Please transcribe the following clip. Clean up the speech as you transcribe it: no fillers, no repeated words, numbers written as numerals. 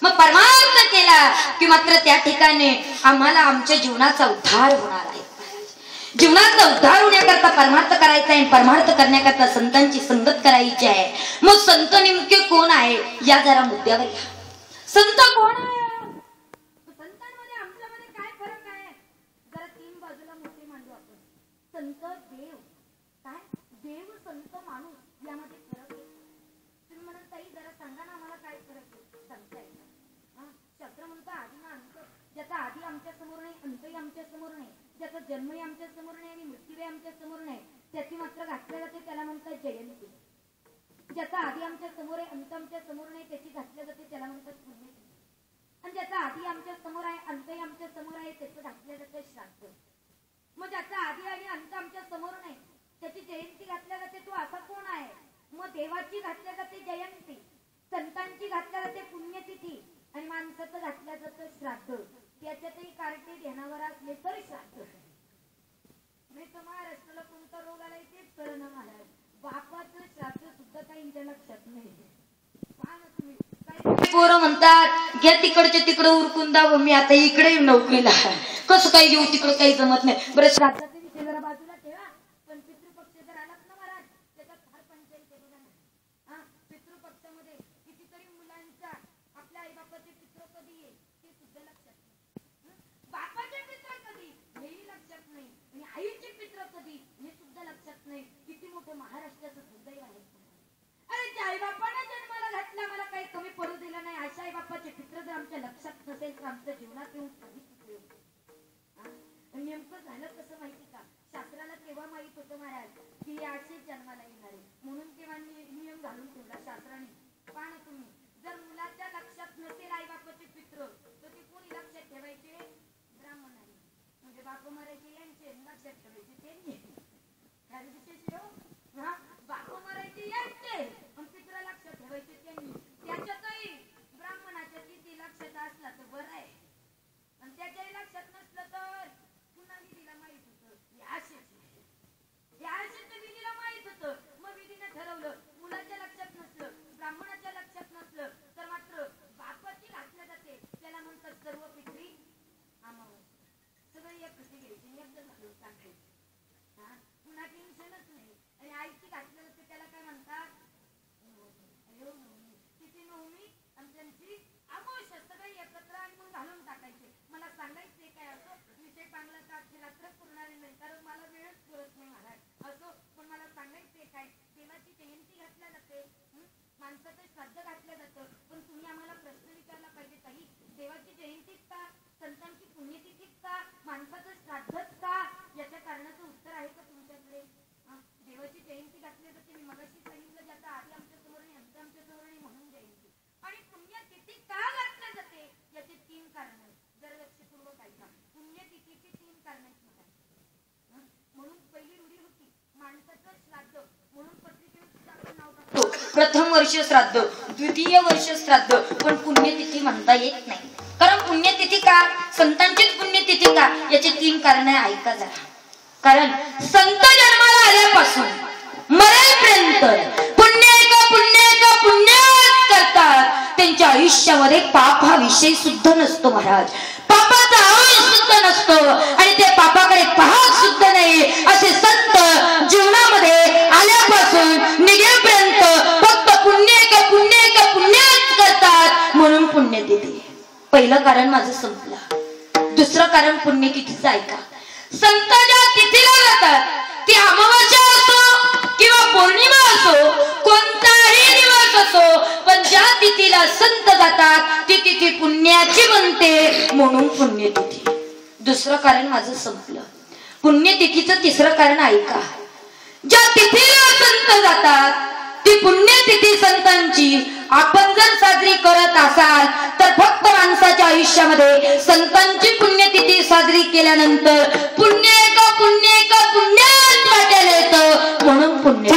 मग परमार्थ केला की मात्र त्या ठिकाणी आम्हाला आमच्या जीवनाचा उद्धार होणार आहे. जीवनाचा उद्धार होण्याकरता परमार्थ करायचा आहे. परमार्थ करण्याकरता संतांची संगत करायची आहे. मग संत नेमके कोण आहे या जरा मुद्द्यावर या. संत कोण आहे? संतांमध्ये आमच्यामध्ये काय फरक आहे? जरा तीन बाजूला मुद्दे मांडू आपण. संत देव काय? देव संत माणूस यामध्ये फरक आहे. तुम्ही म्हणत ताई जरा सांगा ना आम्हाला काय फरक आहे. सांगता येईल शास्त्र म्हणतं आधी ना अंत. ज्याचा आधी आमच्या समोर नाही, अंतही आमच्या समोर नाही, ज्याचा जन्मही आमच्या समोर नाही आणि मृत्यूही आमच्या समोर नाही, त्याची मात्र घातल्या जाते त्याला म्हणतात जयंती. ज्याचा आधी आमच्या समोर आहे, अंत आमच्या समोर नाही, त्याची घातल्या जाते त्याला म्हणतात पुण्यतिथी. आणि ज्याचा आधी आमच्या समोर आहे, अंतही आमच्या समोर आहे, त्याचं घातल्या जाते श्राद्ध. मग ज्याचा आधी आणि अंत आमच्या समोर नाही, त्याची जयंती घातल्या जाते. तो असा कोण आहे? मग देवाची घातल्या जाते जयंती, संतांची घातल्या जाते पुण्यतिथी आणि माणसाचं घातल्या जातं श्राद्ध. त्याच्यातही कार्टे ध्यानावर असले तर श्राद्ध. नाही तर महाराष्ट्राला कोणता रोग आलाय तेच कळना महाराज. बापाचं श्राद्ध सुद्धा काहींच्या लक्षात नाही. पहा ना तुम्ही, काही पोरं म्हणतात घ्या तिकडच्या तिकडं उरकून दाव, मी आता इकडे नोकरीला, कसं काही येऊ तिकडं काही जमत नाही. बरं श्राद्धाचा विषय जरा बाजूला ठेवा, पण पितृपक्ष जर आलात ना महाराज त्याच्यात फार पंचायत आहे बघा ना. पितृपक्षामध्ये कितीतरी मुलांच्या आपल्या आई बापाचे पित्र कधी येईल ते सुद्धा लक्षात नाही. बापाचे पित्र कधी हेही लक्षात नाही आणि आईचे पित्र कधी हे सुद्धा लक्षात नाही. किती मोठं महाराष्ट्राचं दुर्दैव आहे. अरे ज्या आई बापाने जन्माला घातला मला काही कमी पडू दिलं नाही अशा आई बापाचे पित्र जर आमच्या लक्षात नसेल तर आमच्या जीवनात येऊन कधीच उपयोग. नेमकं झालं कसं माहिती का? शास्त्राला तेव्हा माहित होतं महाराज की अशीच जन्माला येणार आहे म्हणून तेव्हा नियम घालून ठेवला शास्त्राने. पहा ना तुम्ही, जर मुलाच्या लक्षात नसेल आई बापाचे पित्र तर ते कोणी लक्षात ठेवायचे? ब्राह्मणाने. म्हणजे बाप मारायचे यांचे लक्षात ठेवायचे त्यांनी. काय विशेष हो? बाप मारायचे यांचे पण पित्र लक्षात ठेवायचे त्यांनी. त्याच्यातही ब्राह्मणाच्या किती लक्षात असला तर बरं आहे आणि त्याच्याही लक्षात नसलं तर पुन्हा विधीला माहित होतं विधीला माहित होतं. मग विधीने ठरवलं मुलाच्या लक्षात नसलं, ब्राह्मणाच्या लक्षात नसलं तर मात्र बापाची घातल्या जाते त्याला म्हणतात सर्व पितरी अमावस्या. सगळं एक कृती घ्यायची एकदा घालून टाकायची. पुन्हा टेन्शनच नाही. आणि आईची घातल्या जाते त्याला काय म्हणतात? तिची नवमी आणि त्यांची अमावस्या सगळे एकत्र आणि मग घालून टाकायचे. मला सांगायचे काय असो विषय चांगला का रात्र पुरणारे नाही कारण मला वेळच पुरत नाही महाराज. असो पण मला सांगायचे काय, देवाची जयंती घातल्या जाते, माणसाचं श्राद्ध घातलं जातं. पण तुम्ही आम्हाला प्रश्न विचारला पाहिजे ताई, देवाची जयंतीच का, संतांची पुण्यतिथीच का, माणसाचं श्राद्धच का? याच्या कारणाचं उत्तर आहे का तुमच्याकडे? देवाची जयंती घातली जाते मी मगाशी सांगितलं ज्याचा आधी आमच्या समोर नाही अंत आमच्या समोर नाही म्हणून जयंती. आणि पुण्यतिथी का घातल्या जाते याचे तीन कारण आहेत. जर लक्षपूर्वक ऐका, पुण्यतिथीची तीन कारण आहेत महाराज. म्हणून पहिली रूढी होती माणसाचं श्राद्ध म्हणून पत्रिकेवर सुद्धा आपण नाव टाकतो प्रथम वर्ष श्राद्ध, द्वितीय वर्ष श्राद्ध. पण पुण्यतिथी म्हणता येत नाही. कारण पुण्यतिथी का, संतांचीच पुण्यतिथी का याचे तीन कारण आहे. ऐका जरा. कारण संत जन्माला आल्यापासून मरेपर्यंत पुण्य करतात. त्यांच्या आयुष्यामध्ये पाप हा विषय सुद्धा नसतो महाराज. पापाचा आवाज सुद्धा नसतो आणि ते पापाकडे पाहत सुद्धा नाही. असे संत जीवनामध्ये आल्यापासून निघेपर्यंत फक्त पुण्यच करतात म्हणून पुण्यतिथी. पहिलं कारण माझं संपलं. दुसरं कारण पुण्यतिथीचं ऐका. संत ज्या तिथीला जातात ती अमावास्या असो किंवा पौर्णिमा असो कोणताही दिवस असो, पण ज्या तिथीला संत जातात ती तिथी पुण्याची बनते म्हणून पुण्यतिथी. दुसरं कारण माझं संपलं. पुण्यतिथीचं तिसरं कारण ऐका. ज्या तिथीला संत जातात ती पुण्यतिथी संतांची आपण जर साजरी करत असाल तर फक्त माणसाच्या आयुष्यामध्ये संतांची पुण्यतिथी साजरी केल्यानंतर पुण्य वाटायला येतं म्हणून पुण्य